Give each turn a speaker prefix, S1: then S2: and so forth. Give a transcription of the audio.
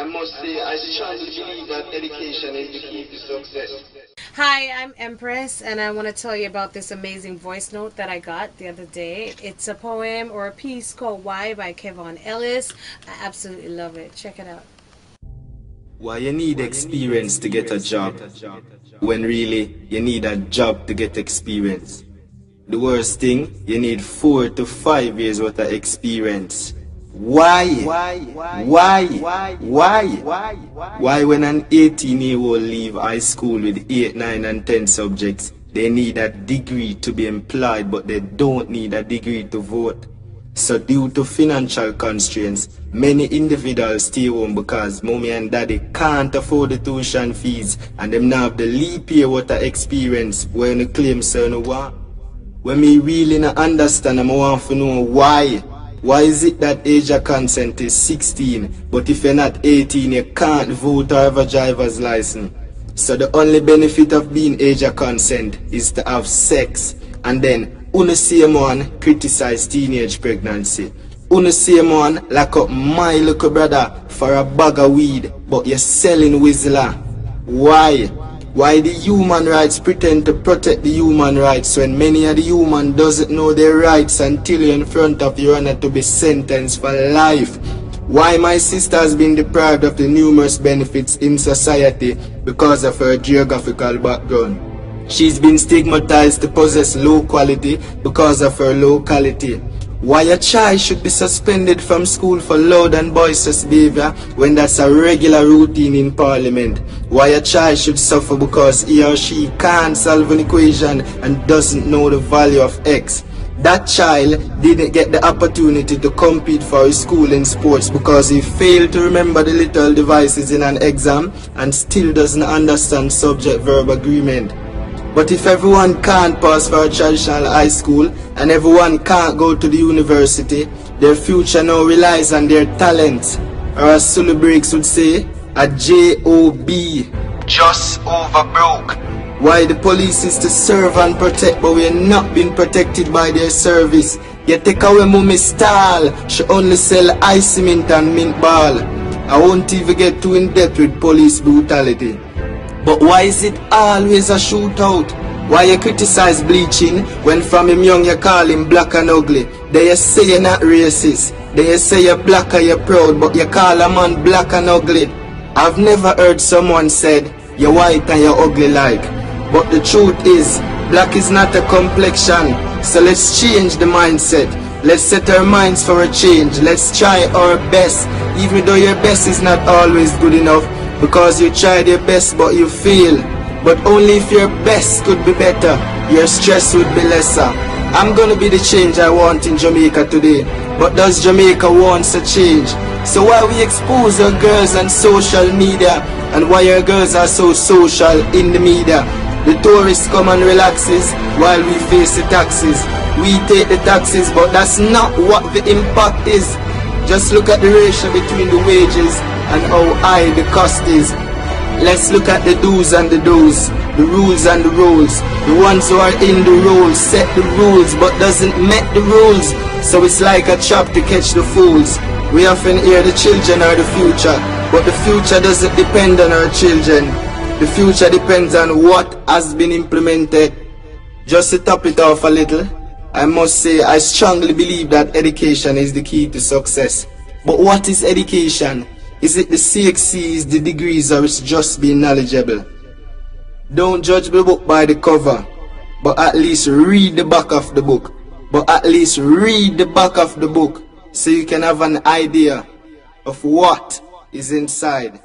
S1: I must say, I strongly believe that education is the key to success.
S2: Hi, I'm Empress, and I want to tell you about this amazing voice note that I got the other day. It's a poem or a piece called Why by Kevon Ellis. I absolutely love it. Check it out.
S3: Why you need experience to get a job, when really you need a job to get experience? The worst thing, you need 4 to 5 years worth of experience. Why? Why when an 18-year-old leave high school with 8, 9 and 10 subjects, they need a degree to be employed, but they don't need a degree to vote? So due to financial constraints, many individuals stay home because mommy and daddy can't afford the tuition fees, and them now have the leap year worth of experience when you claim certain one. When me really not understand, I want to know why. Why is it that age of consent is 16, but if you're not 18, you can't vote or have a driver's license? So the only benefit of being age of consent is to have sex, and then the same one criticize teenage pregnancy. The same one lock up my little brother for a bag of weed, but you're selling Whistler. Why? Why the human rights pretend to protect the human rights when many of the human doesn't know their rights until you're in front of your honor to be sentenced for life? Why my sister has been deprived of the numerous benefits in society because of her geographical background? She's been stigmatized to possess low quality because of her locality. Why a child should be suspended from school for loud and boisterous behavior when that's a regular routine in parliament? Why a child should suffer because he or she can't solve an equation and doesn't know the value of x? That child didn't get the opportunity to compete for his school in sports because he failed to remember the little devices in an exam and still doesn't understand subject-verb agreement. But if everyone can't pass for a traditional high school and everyone can't go to the university, their future now relies on their talents. Or as Sulu Breaks would say, a J.O.B. Just over broke. Why the police is to serve and protect, but we are not being protected by their service. You take away mommy style, she only sell ice cement and mint ball. I won't even get too in depth with police brutality. But why is it always a shootout? Why you criticize bleaching when from him young you call him black and ugly? Then you say you're not racist. Then you say you're black and you're proud, but you call a man black and ugly. I've never heard someone said you're white and you're ugly like. But the truth is, black is not a complexion. So let's change the mindset. Let's set our minds for a change. Let's try our best, even though your best is not always good enough. Because you tried your best but you fail. But only if your best could be better, your stress would be lesser. I'm gonna be the change I want in Jamaica today. But does Jamaica wants a change? So why we expose our girls on social media? And why our girls are so social in the media? The tourists come and relaxes while we face the taxes. We take the taxes, but that's not what the impact is. Just look at the ratio between the wages and how high the cost is. Let's look at the do's and the don'ts, the rules and the rules. The ones who are in the roles set the rules but doesn't make the rules. So it's like a trap to catch the fools. We often hear the children are the future, but the future doesn't depend on our children. The future depends on what has been implemented. Just to top it off a little, I must say I strongly believe that education is the key to success. But what is education? Is it the CXCs, the degrees, or it's just being knowledgeable? Don't judge the book by the cover, but at least read the back of the book. But at least read the back of the book so you can have an idea of what is inside.